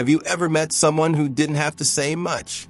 Have you ever met someone who didn't have to say much,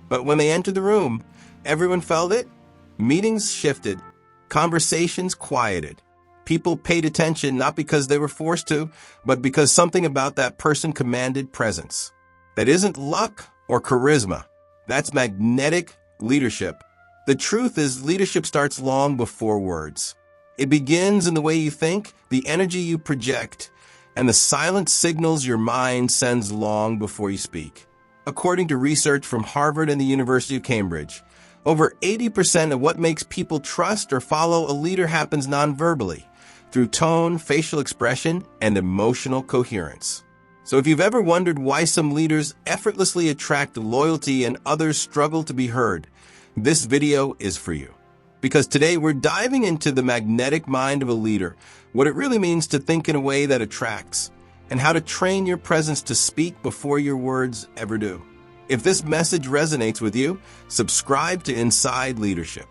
but when they entered the room, everyone felt it? Meetings shifted, conversations quieted. People paid attention not because they were forced to, but because something about that person commanded presence. That isn't luck or charisma. That's magnetic leadership. The truth is, leadership starts long before words. It begins in the way you think, the energy you project, and the silent signals your mind sends long before you speak. According to research from Harvard and the University of Cambridge, over 80% of what makes people trust or follow a leader happens non-verbally, through tone, facial expression, and emotional coherence. So if you've ever wondered why some leaders effortlessly attract loyalty and others struggle to be heard, this video is for you. Because today we're diving into the magnetic mind of a leader, what it really means to think in a way that attracts, and how to train your presence to speak before your words ever do. If this message resonates with you, subscribe to Inside Leadership.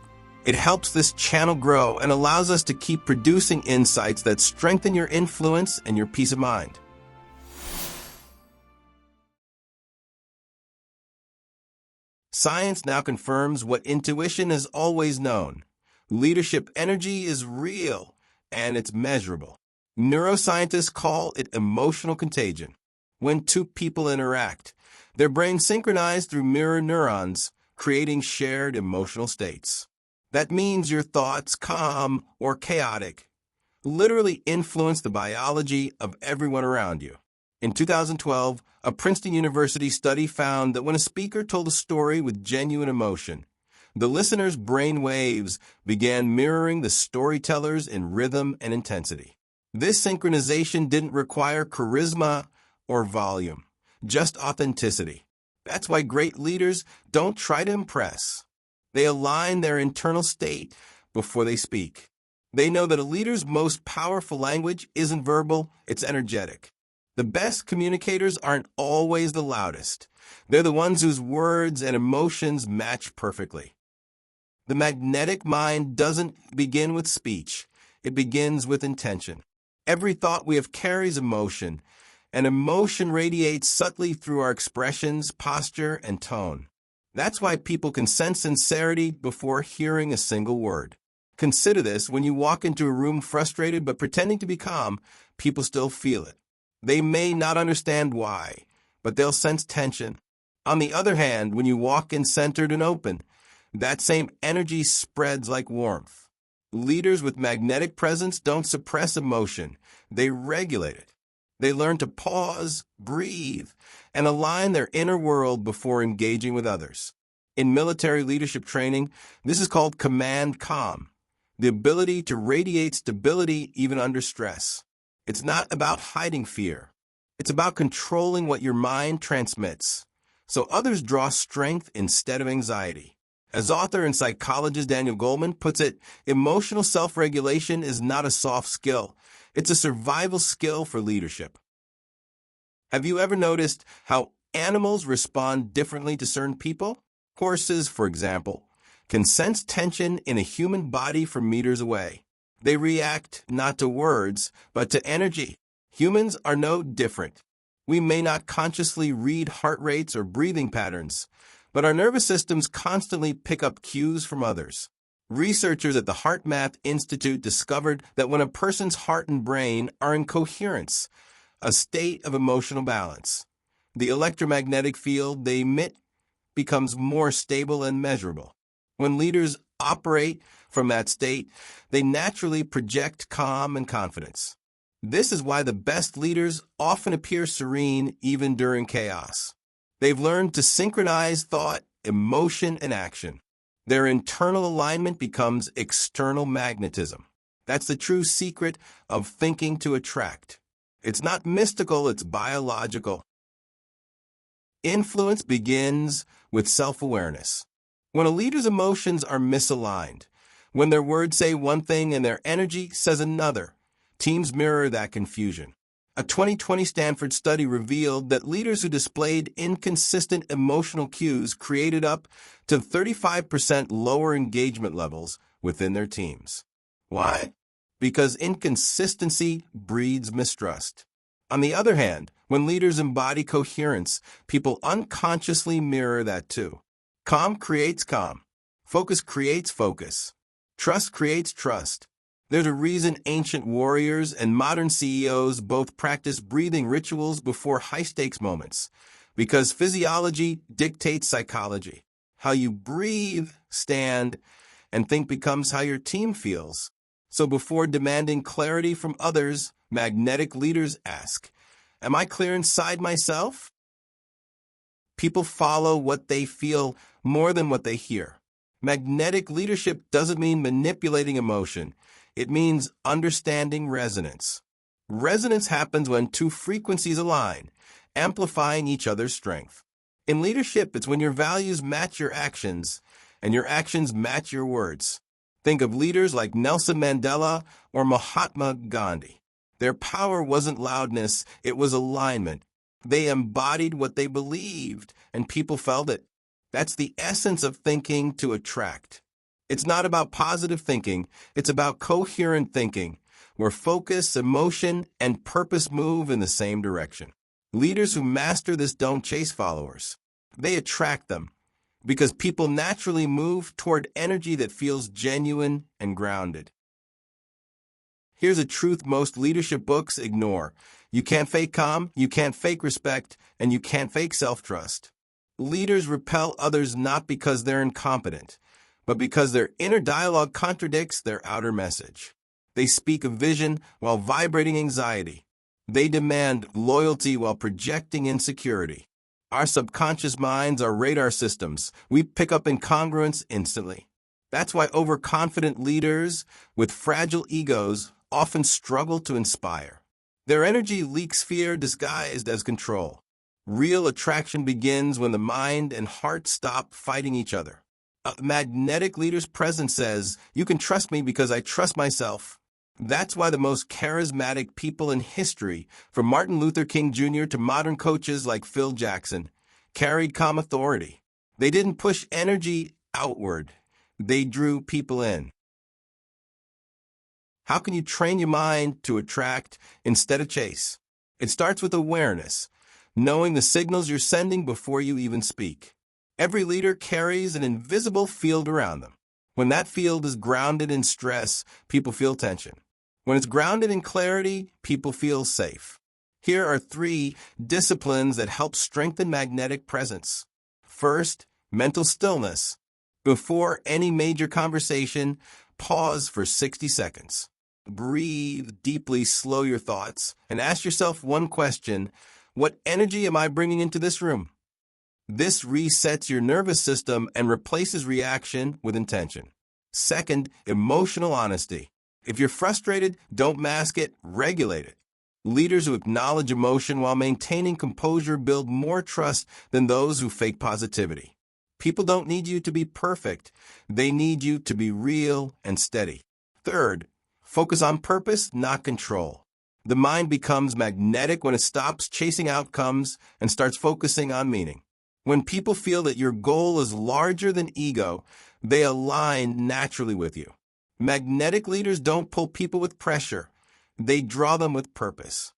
It helps this channel grow and allows us to keep producing insights that strengthen your influence and your peace of mind. Science now confirms what intuition has always known. Leadership energy is real and it's measurable. Neuroscientists call it emotional contagion. When two people interact, their brains synchronize through mirror neurons, creating shared emotional states. That means your thoughts, calm or chaotic, literally influence the biology of everyone around you. In 2012, a Princeton University study found that when a speaker told a story with genuine emotion, the listener's brain waves began mirroring the storyteller's in rhythm and intensity. This synchronization didn't require charisma or volume, just authenticity. That's why great leaders don't try to impress. They align their internal state before they speak. They know that a leader's most powerful language isn't verbal, it's energetic. The best communicators aren't always the loudest. They're the ones whose words and emotions match perfectly. The magnetic mind doesn't begin with speech. It begins with intention. Every thought we have carries emotion, and emotion radiates subtly through our expressions, posture, and tone. That's why people can sense sincerity before hearing a single word. Consider this: when you walk into a room frustrated but pretending to be calm, people still feel it. They may not understand why, but they'll sense tension. On the other hand, when you walk in centered and open, that same energy spreads like warmth. Leaders with magnetic presence don't suppress emotion, they regulate it. They learn to pause, breathe, and align their inner world before engaging with others. In military leadership training, this is called command calm, the ability to radiate stability even under stress. It's not about hiding fear. It's about controlling what your mind transmits, so others draw strength instead of anxiety. As author and psychologist Daniel Goleman puts it, emotional self-regulation is not a soft skill. It's a survival skill for leadership. Have you ever noticed how animals respond differently to certain people? Horses, for example, can sense tension in a human body from meters away. They react not to words, but to energy. Humans are no different. We may not consciously read heart rates or breathing patterns, but our nervous systems constantly pick up cues from others. Researchers at the HeartMath Institute discovered that when a person's heart and brain are in coherence, a state of emotional balance, the electromagnetic field they emit becomes more stable and measurable. When leaders operate from that state, they naturally project calm and confidence. This is why the best leaders often appear serene even during chaos. They've learned to synchronize thought, emotion, and action. Their internal alignment becomes external magnetism. That's the true secret of thinking to attract. It's not mystical, it's biological. Influence begins with self-awareness. When a leader's emotions are misaligned, when their words say one thing and their energy says another, teams mirror that confusion. A 2020 Stanford study revealed that leaders who displayed inconsistent emotional cues created up to 35% lower engagement levels within their teams. Why? Because inconsistency breeds mistrust. On the other hand, When leaders embody coherence, people unconsciously mirror that too. Calm creates calm. Focus creates focus. Trust creates trust. There's a reason ancient warriors and modern CEOs both practice breathing rituals before high-stakes moments, because physiology dictates psychology. How you breathe, stand, and think becomes how your team feels. So before demanding clarity from others, magnetic leaders ask, "Am I clear inside myself?" People follow what they feel more than what they hear. Magnetic leadership doesn't mean manipulating emotion. It means understanding resonance. Resonance happens when two frequencies align, amplifying each other's strength. In leadership, it's when your values match your actions, and your actions match your words. Think of leaders like Nelson Mandela or Mahatma Gandhi. Their power wasn't loudness, it was alignment. They embodied what they believed, and people felt it. That's the essence of thinking to attract. It's not about positive thinking, it's about coherent thinking, where focus, emotion, and purpose move in the same direction. Leaders who master this don't chase followers. They attract them, because people naturally move toward energy that feels genuine and grounded. Here's a truth most leadership books ignore. You can't fake calm, you can't fake respect, and you can't fake self-trust. Leaders repel others not because they're incompetent, but because their inner dialogue contradicts their outer message. They speak a vision while vibrating anxiety. They demand loyalty while projecting insecurity. Our subconscious minds are radar systems. We pick up incongruence instantly. That's why overconfident leaders with fragile egos often struggle to inspire. Their energy leaks fear disguised as control. Real attraction begins when the mind and heart stop fighting each other. A magnetic leader's presence says, "You can trust me because I trust myself." That's why the most charismatic people in history, from Martin Luther King Jr. to modern coaches like Phil Jackson, carried calm authority. They didn't push energy outward. They drew people in. How can you train your mind to attract instead of chase? It starts with awareness, knowing the signals you're sending before you even speak. Every leader carries an invisible field around them. When that field is grounded in stress, people feel tension. When it's grounded in clarity, people feel safe. Here are 3 disciplines that help strengthen magnetic presence. First, mental stillness. Before any major conversation, pause for 60 seconds. Breathe deeply, slow your thoughts, and ask yourself one question: what energy am I bringing into this room? This resets your nervous system and replaces reaction with intention. Second, emotional honesty. If you're frustrated, don't mask it, regulate it. Leaders who acknowledge emotion while maintaining composure build more trust than those who fake positivity. People don't need you to be perfect. They need you to be real and steady. Third, focus on purpose, not control. The mind becomes magnetic when it stops chasing outcomes and starts focusing on meaning. When people feel that your goal is larger than ego, they align naturally with you. Magnetic leaders don't pull people with pressure. They draw them with purpose.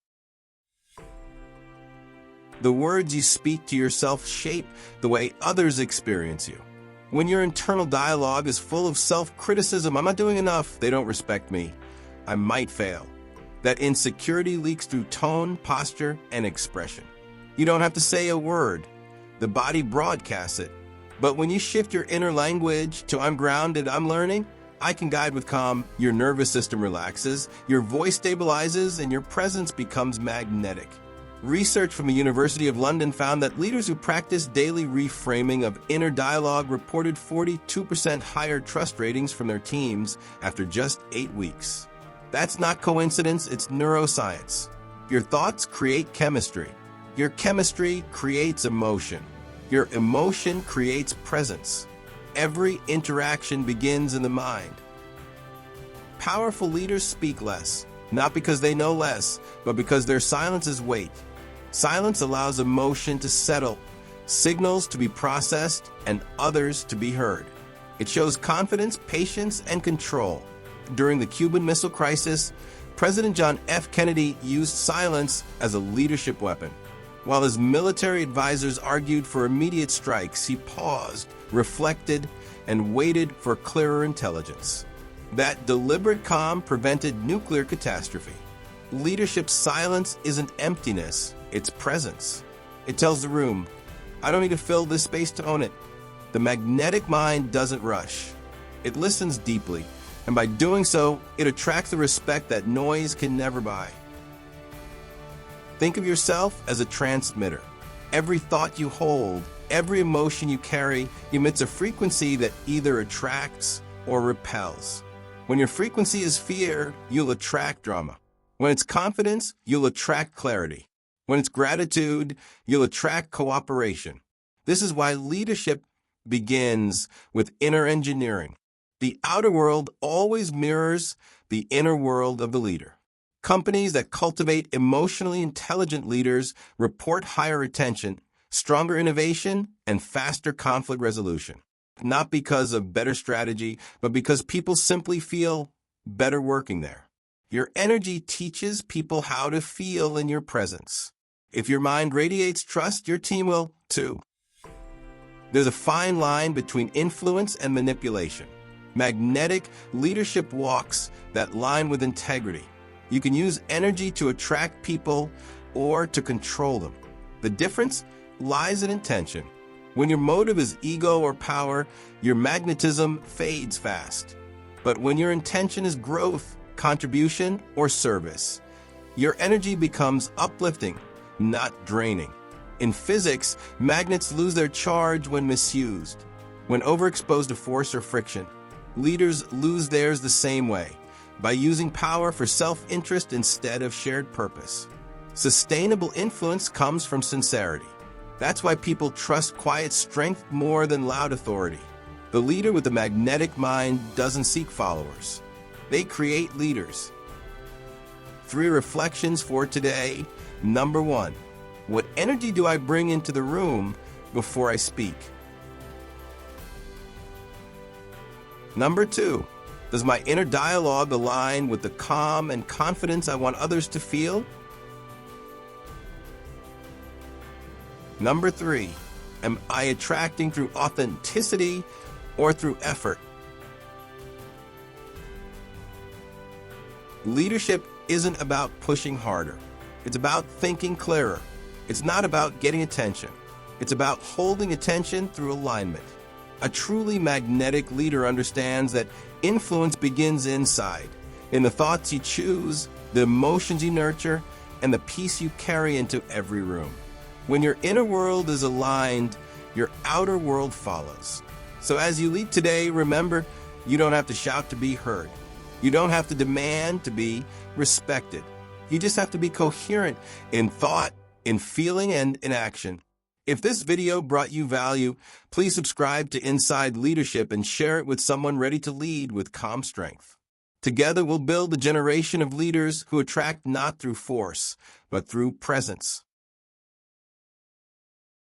The words you speak to yourself shape the way others experience you. When your internal dialogue is full of self-criticism, "I'm not doing enough, they don't respect me, I might fail," that insecurity leaks through tone, posture, and expression. You don't have to say a word. The body broadcasts it. But when you shift your inner language to "I'm grounded, I'm learning, I can guide with calm," your nervous system relaxes, your voice stabilizes, and your presence becomes magnetic. Research from the University of London found that leaders who practice daily reframing of inner dialogue reported 42% higher trust ratings from their teams after just 8 weeks. That's not coincidence, it's neuroscience. Your thoughts create chemistry. Your chemistry creates emotion. Your emotion creates presence. Every interaction begins in the mind. Powerful leaders speak less, not because they know less, but because their silence is weight. Silence allows emotion to settle, signals to be processed, and others to be heard. It shows confidence, patience, and control. During the Cuban Missile Crisis, President John F. Kennedy used silence as a leadership weapon. While his military advisors argued for immediate strikes, he paused, reflected, and waited for clearer intelligence. That deliberate calm prevented nuclear catastrophe. Leadership silence isn't emptiness, it's presence. It tells the room, I don't need to fill this space to own it. The magnetic mind doesn't rush. It listens deeply, and by doing so, it attracts the respect that noise can never buy. Think of yourself as a transmitter. Every thought you hold, every emotion you carry emits a frequency that either attracts or repels. When your frequency is fear, you'll attract drama. When it's confidence, you'll attract clarity. When it's gratitude, you'll attract cooperation. This is why leadership begins with inner engineering. The outer world always mirrors the inner world of the leader. Companies that cultivate emotionally intelligent leaders report higher retention, stronger innovation, and faster conflict resolution. Not because of better strategy, but because people simply feel better working there. Your energy teaches people how to feel in your presence. If your mind radiates trust, your team will too. There's a fine line between influence and manipulation. Magnetic leadership walks that line with integrity. You can use energy to attract people or to control them. The difference lies in intention. When your motive is ego or power, your magnetism fades fast. But when your intention is growth, contribution, or service, your energy becomes uplifting, not draining. In physics, magnets lose their charge when misused. When overexposed to force or friction, leaders lose theirs the same way, by using power for self-interest instead of shared purpose. Sustainable influence comes from sincerity. That's why people trust quiet strength more than loud authority. The leader with the magnetic mind doesn't seek followers. They create leaders. 3 reflections for today. Number 1, what energy do I bring into the room before I speak? Number 2, does my inner dialogue align with the calm and confidence I want others to feel? Number 3, am I attracting through authenticity or through effort? Leadership isn't about pushing harder. It's about thinking clearer. It's not about getting attention. It's about holding attention through alignment. A truly magnetic leader understands that influence begins inside, in the thoughts you choose, the emotions you nurture, and the peace you carry into every room. When your inner world is aligned, your outer world follows. So as you lead today, remember, you don't have to shout to be heard. You don't have to demand to be respected. You just have to be coherent in thought, in feeling, and in action. If this video brought you value, please subscribe to Inside Leadership and share it with someone ready to lead with calm strength. Together, we'll build a generation of leaders who attract not through force, but through presence.